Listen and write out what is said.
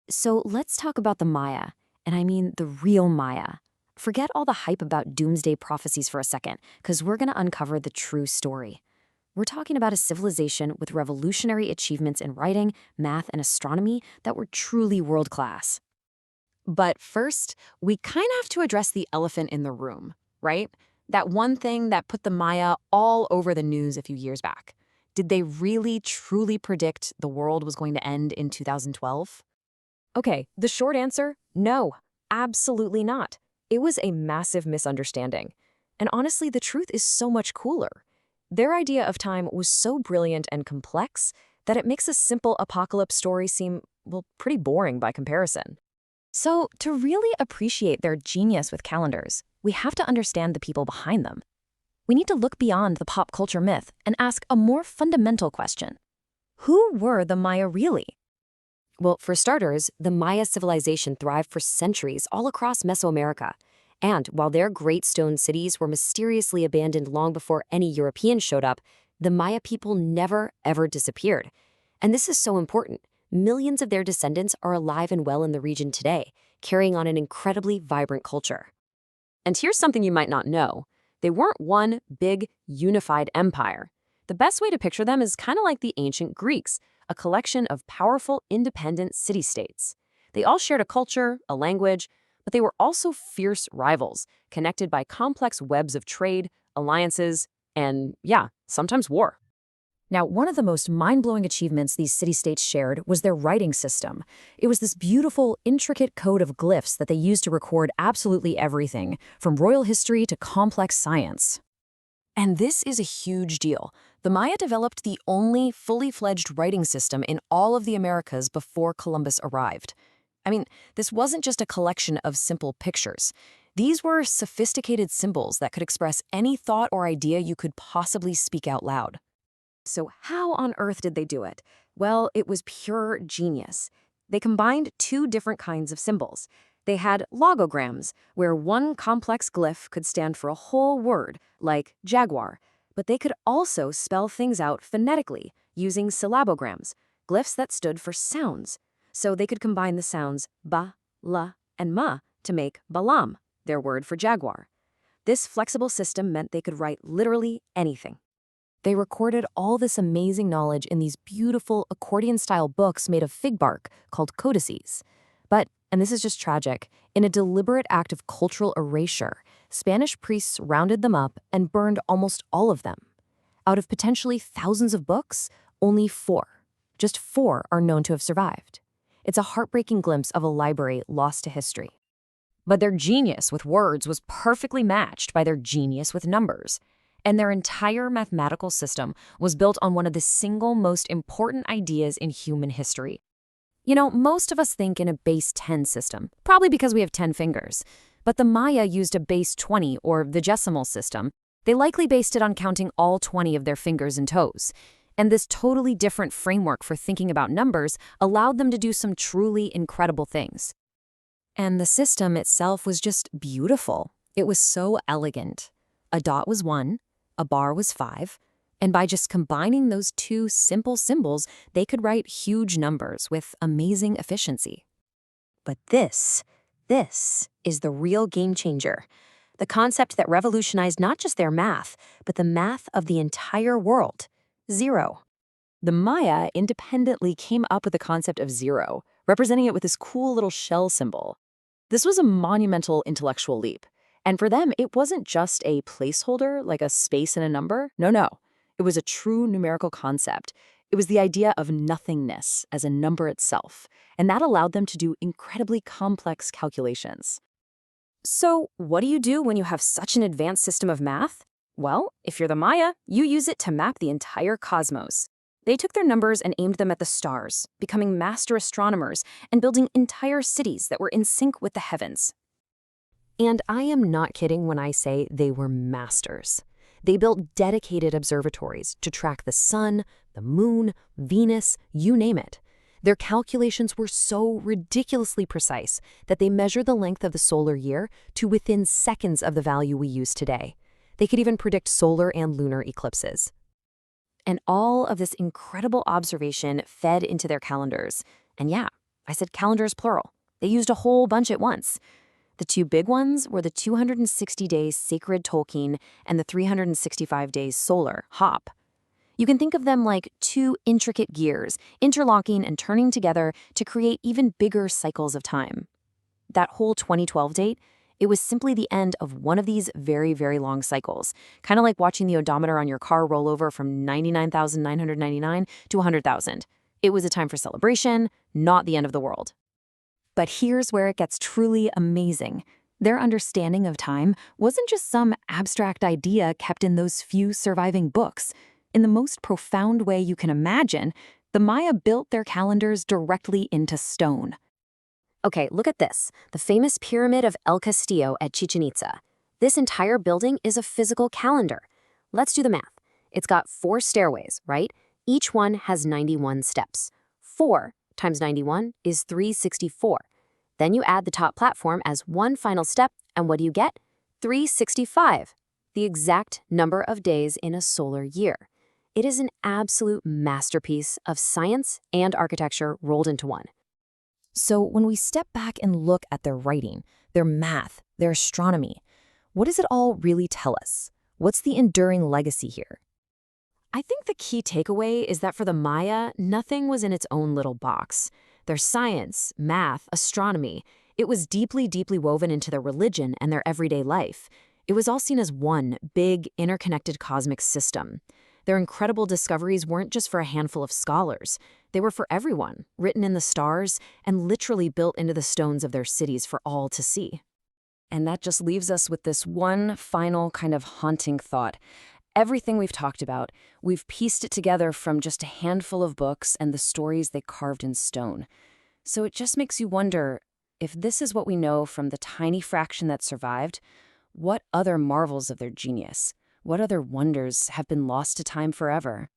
So let's talk about the Maya, and I mean the real Maya. Forget all the hype about doomsday prophecies for a second, because we're going to uncover the true story. We're talking about a civilization with revolutionary achievements in writing, math, and astronomy that were truly world class. But first, we kind of have to address the elephant in the room, right? That one thing that put the Maya all over the news a few years back. Did they really, truly predict the world was going to end in 2012? Okay, the short answer, no, absolutely not. It was a massive misunderstanding. And honestly, the truth is so much cooler. Their idea of time was so brilliant and complex that it makes a simple apocalypse story seem, well, pretty boring by comparison. So, to really appreciate their genius with calendars, we have to understand the people behind them. We need to look beyond the pop culture myth and ask a more fundamental question. Who were the Maya really? Well, for starters, the Maya civilization thrived for centuries all across Mesoamerica. And while their great stone cities were mysteriously abandoned long before any Europeans showed up, the Maya people never, ever disappeared. And this is so important. Millions of their descendants are alive and well in the region today, carrying on an incredibly vibrant culture. And here's something you might not know. They weren't one big, unified empire. The best way to picture them is kind of like the ancient Greeks, a collection of powerful, independent city-states. They all shared a culture, a language, but they were also fierce rivals, connected by complex webs of trade, alliances, and, yeah, sometimes war. Now, one of the most mind-blowing achievements these city-states shared was their writing system. It was this beautiful, intricate code of glyphs that they used to record absolutely everything, from royal history to complex science. And this is a huge deal. The Maya developed the only fully-fledged writing system in all of the Americas before Columbus arrived. I mean, this wasn't just a collection of simple pictures. These were sophisticated symbols that could express any thought or idea you could possibly speak out loud. So how on earth did they do it? Well, it was pure genius. They combined two different kinds of symbols. They had logograms, where one complex glyph could stand for a whole word, like jaguar, but they could also spell things out phonetically, using syllabograms, glyphs that stood for sounds. So they could combine the sounds ba, la, and ma to make balam, their word for jaguar. This flexible system meant they could write literally anything. They recorded all this amazing knowledge in these beautiful accordion-style books made of fig bark called codices. But, and this is just tragic, in a deliberate act of cultural erasure, Spanish priests rounded them up and burned almost all of them. Out of potentially thousands of books, only 4. Just 4 are known to have survived. It's a heartbreaking glimpse of a library lost to history. But their genius with words was perfectly matched by their genius with numbers. And their entire mathematical system was built on one of the single most important ideas in human history. You know, most of us think in a base 10 system, probably because we have 10 fingers. But the Maya used a base 20, or the decimal system. They likely based it on counting all 20 of their fingers and toes. And this totally different framework for thinking about numbers allowed them to do some truly incredible things. And the system itself was just beautiful. It was so elegant. A dot was 1. A bar was 5, and by just combining those two simple symbols, they could write huge numbers with amazing efficiency. But this is the real game changer. The concept that revolutionized not just their math, but the math of the entire world. 0. The Maya independently came up with the concept of 0, representing it with this cool little shell symbol. This was a monumental intellectual leap. And for them, it wasn't just a placeholder, like a space and a number. No. It was a true numerical concept. It was the idea of nothingness as a number itself. And that allowed them to do incredibly complex calculations. So, what do you do when you have such an advanced system of math? Well, if you're the Maya, you use it to map the entire cosmos. They took their numbers and aimed them at the stars, becoming master astronomers and building entire cities that were in sync with the heavens. And I am not kidding when I say they were masters. They built dedicated observatories to track the sun, the moon, Venus, you name it. Their calculations were so ridiculously precise that they measured the length of the solar year to within seconds of the value we use today. They could even predict solar and lunar eclipses. And all of this incredible observation fed into their calendars. And yeah, I said calendars plural. They used a whole bunch at once. The two big ones were the 260 days sacred Tolkien and the 365 days solar hop. You can think of them like two intricate gears, interlocking and turning together to create even bigger cycles of time. That whole 2012 date, it was simply the end of one of these very, very long cycles, kind of like watching the odometer on your car roll over from 99,999 to 100,000. It was a time for celebration, not the end of the world. But here's where it gets truly amazing. Their understanding of time wasn't just some abstract idea kept in those few surviving books. In the most profound way you can imagine, the Maya built their calendars directly into stone. Okay, look at this, the famous Pyramid of El Castillo at Chichen Itza. This entire building is a physical calendar. Let's do the math. It's got 4 stairways, right? Each one has 91 steps. 4 times 91 is 364. Then you add the top platform as one final step, and what do you get? 365, the exact number of days in a solar year. It is an absolute masterpiece of science and architecture rolled into one. So when we step back and look at their writing, their math, their astronomy, what does it all really tell us? What's the enduring legacy here? I think the key takeaway is that for the Maya, nothing was in its own little box. Their science, math, astronomy, it was deeply, deeply woven into their religion and their everyday life. It was all seen as one big, interconnected cosmic system. Their incredible discoveries weren't just for a handful of scholars. They were for everyone, written in the stars and literally built into the stones of their cities for all to see. And that just leaves us with this one final kind of haunting thought. Everything we've talked about, we've pieced it together from just a handful of books and the stories they carved in stone. So it just makes you wonder, if this is what we know from the tiny fraction that survived, what other marvels of their genius, what other wonders have been lost to time forever?